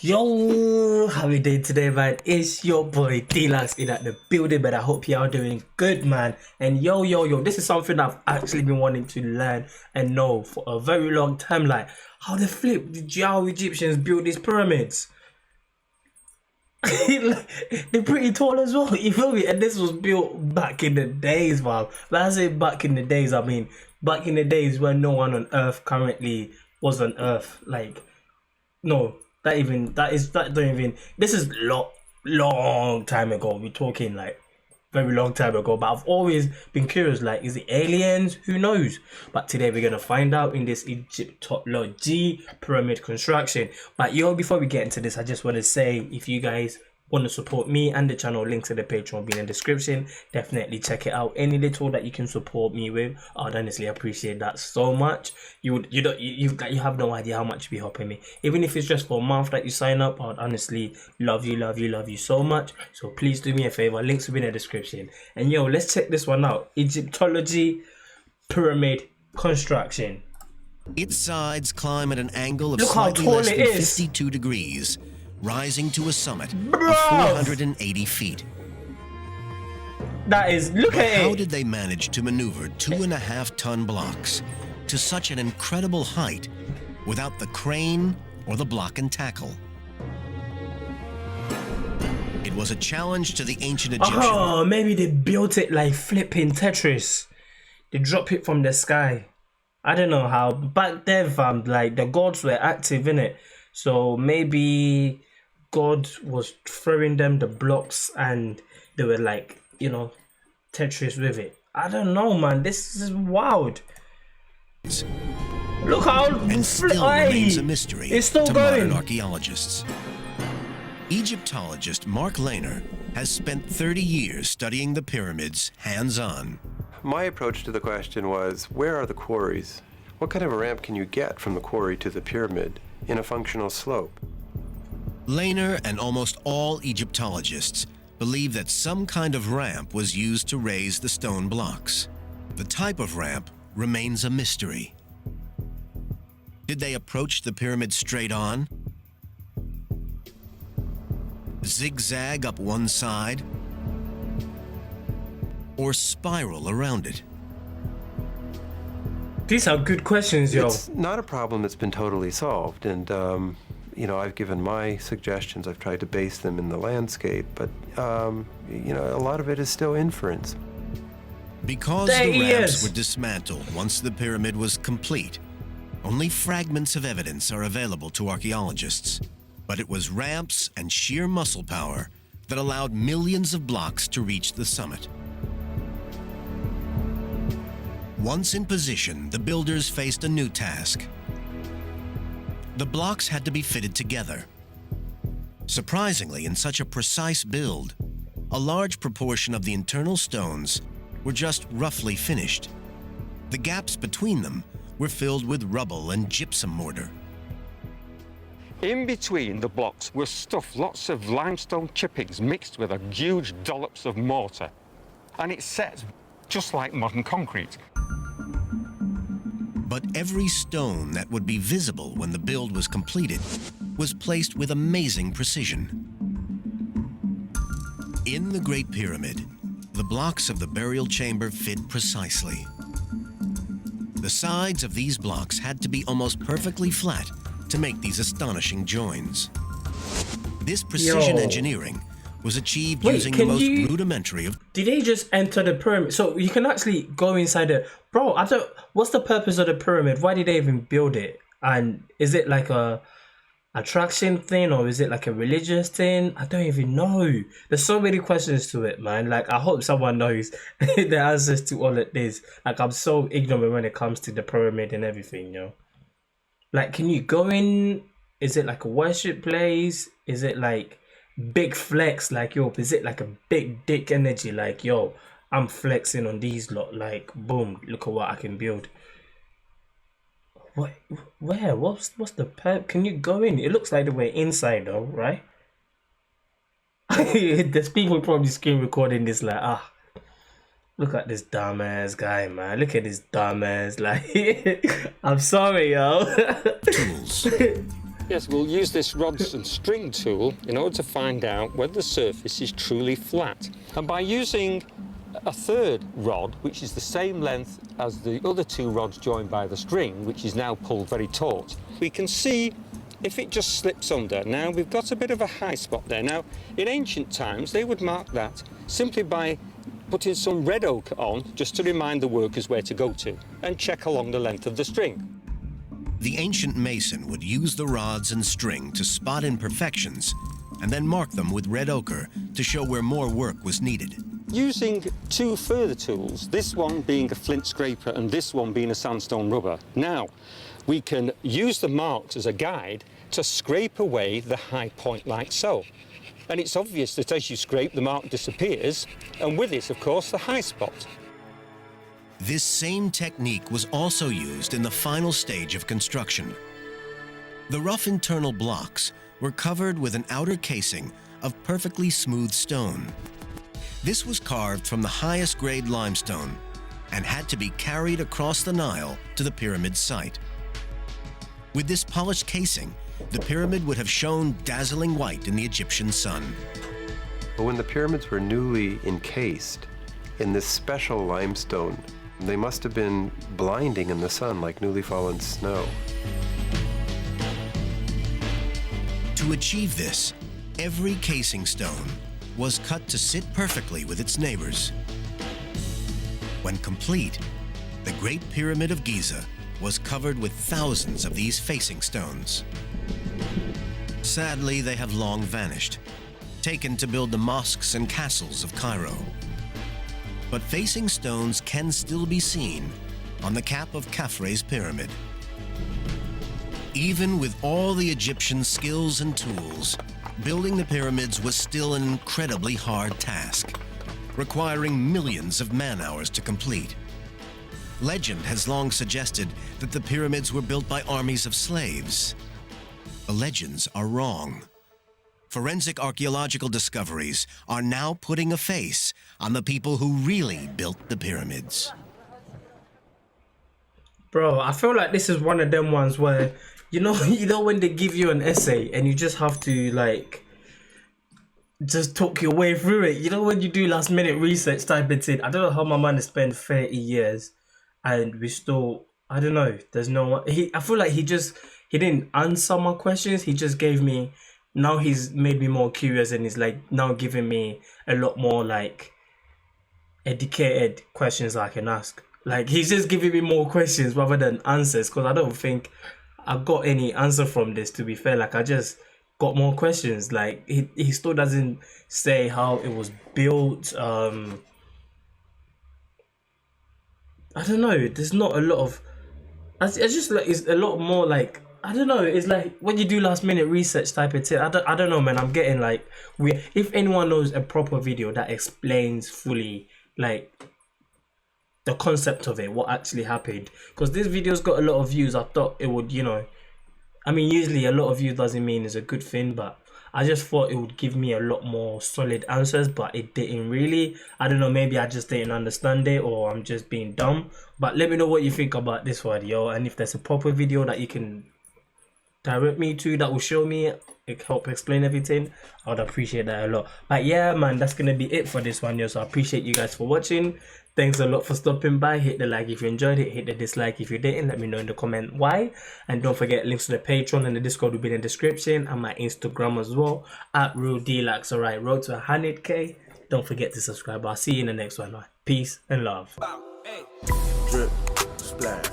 Yo, how we doing today, man? It's your boy DLuxx in at the building, but I hope you are doing good, man. And yo, this is something I've actually been wanting to learn and know for a very long time. Like, how the flip did y'all Egyptians build these pyramids? They're pretty tall as well, you feel me? And this was built back in the days, man. When I say back in the days, I mean back in the days when no one on Earth currently was on Earth. Like, no, that don't even. This is long time ago. We're talking like very long time ago. But I've always been curious. Like, is it aliens? Who knows? But today we're gonna find out in this Egyptology pyramid construction. But yo, before we get into this, I just want to say, if you guys want to support me and the channel, links to the Patreon will be in the description. Definitely check it out. Any little that you can support me with, I'd honestly appreciate that so much. You have no idea how much you'll be helping me. Even if it's just for a month that you sign up, I'd honestly love you so much. So please do me a favor. Links will be in the description. And yo, let's check this one out. Egyptology pyramid construction. Its sides climb at an angle of Look how slightly tall less it than is. 52 degrees, rising to a summit Bro! of 480 feet. That is, look But at how it. did they manage to maneuver 2.5-ton blocks to such an incredible height without the crane or the block and tackle? It was a challenge to the ancient Egyptians. Oh, maybe they built it like flipping Tetris. They drop it from the sky. I don't know how. Back then, fam, like the gods were active in it. So maybe God was throwing them the blocks and they were like, you know, Tetris with it. I don't know, man. This is wild. Look how And still remains a mystery it's still to going. modern archaeologists. Egyptologist Mark Lehner has spent 30 years studying the pyramids hands-on. My approach to the question was, where are the quarries? What kind of a ramp can you get from the quarry to the pyramid in a functional slope? Lehner and almost all Egyptologists believe that some kind of ramp was used to raise the stone blocks. The type of ramp remains a mystery. Did they approach the pyramid straight on? Zigzag up one side? Or spiral around it? These are good questions, yo. It's not a problem that's been totally solved, and you know, I've given my suggestions. I've tried to base them in the landscape, but you know, a lot of it is still inference. Because There the he ramps is. were dismantled once the pyramid was complete, only fragments of evidence are available to archaeologists. But it was ramps and sheer muscle power that allowed millions of blocks to reach the summit. Once in position, the builders faced a new task. The blocks had to be fitted together. Surprisingly, in such a precise build, a large proportion of the internal stones were just roughly finished. The gaps between them were filled with rubble and gypsum mortar. In between the blocks were stuffed lots of limestone chippings mixed with a huge dollops of mortar. And it sets just like modern concrete. But every stone that would be visible when the build was completed was placed with amazing precision. In the Great Pyramid, the blocks of the burial chamber fit precisely. The sides of these blocks had to be almost perfectly flat to make these astonishing joins. This precision Yo. engineering was achieved Wait, using the can most you- rudimentary of... Did they just enter the pyramid? So you can actually go inside the... Bro, I don't... What's the purpose of the pyramid? Why did they even build it? And is it like a attraction thing, or is it like a religious thing? I don't even know. There's so many questions to it, man. Like, I hope someone knows the answers to all of this. Like, I'm so ignorant when it comes to the pyramid and everything, yo. Like, can you go in? Is it like a worship place? Is it like big flex? Like, yo, is it like a big dick energy? Like, yo, I'm flexing on these lot. Like, boom, look at what I can build. What? Where? What's the perp? Can you go in? It looks like they were inside though, right? There's people probably screen recording this like, look at this dumbass guy, man. Look at this dumbass. Like, I'm sorry, yo. tools. Yes, we'll use this rods and string tool in order to find out whether the surface is truly flat. And by using a third rod, which is the same length as the other two rods joined by the string, which is now pulled very taut, we can see if it just slips under. Now, we've got a bit of a high spot there. Now, in ancient times, they would mark that simply by putting some red ochre on, just to remind the workers where to go to, and check along the length of the string. The ancient mason would use the rods and string to spot imperfections and then mark them with red ochre to show where more work was needed. Using two further tools, this one being a flint scraper and this one being a sandstone rubber, now we can use the marks as a guide to scrape away the high point like so. And it's obvious that as you scrape, the mark disappears, and with it, of course, the high spot. This same technique was also used in the final stage of construction. The rough internal blocks were covered with an outer casing of perfectly smooth stone. This was carved from the highest grade limestone and had to be carried across the Nile to the pyramid site. With this polished casing, the pyramid would have shone dazzling white in the Egyptian sun. But when the pyramids were newly encased in this special limestone, they must have been blinding in the sun like newly fallen snow. To achieve this, every casing stone was cut to sit perfectly with its neighbors. When complete, the Great Pyramid of Giza was covered with thousands of these facing stones. Sadly, they have long vanished, taken to build the mosques and castles of Cairo. But facing stones can still be seen on the cap of Khafre's pyramid. Even with all the Egyptian skills and tools, building the pyramids was still an incredibly hard task, requiring millions of man-hours to complete. Legend has long suggested that the pyramids were built by armies of slaves. The legends are wrong. Forensic archaeological discoveries are now putting a face on the people who really built the pyramids. Bro, I feel like this is one of them ones where, you know when they give you an essay and you just have to like just talk your way through it. You know when you do last minute research type of thing. I don't know how my man has spent 30 years and we still, I don't know. There's no one. I feel like he didn't answer my questions. He just gave me. Now he's made me more curious and he's like now giving me a lot more like educated questions I can ask. Like he's just giving me more questions rather than answers, because I don't think I got any answer from this, to be fair. Like I just got more questions. Like he still doesn't say how it was built. I don't know. There's not a lot of. It's just like it's a lot more like. I don't know. It's like when you do last minute research type of thing. I don't know, man. I'm getting like weird. If anyone knows a proper video that explains fully like the concept of it, what actually happened, because this video's got a lot of views. I thought it would, I mean, usually a lot of views doesn't mean it's a good thing, but I just thought it would give me a lot more solid answers, but it didn't really. I don't know, maybe I just didn't understand it or I'm just being dumb. But let me know what you think about this video, and if there's a proper video that you can direct me to that will show me, it help explain everything, I would appreciate that a lot. But yeah, man, that's gonna be it for this one, so I appreciate you guys for watching. Thanks a lot for stopping by. Hit the like if you enjoyed it, hit the dislike if you didn't. Let me know in the comment why, and don't forget links to the Patreon and the Discord will be in the description, and my Instagram as well at DLuxx. Alright, road to 100k. Don't forget to subscribe. I'll see you in the next one. Peace and love. Drip, splash.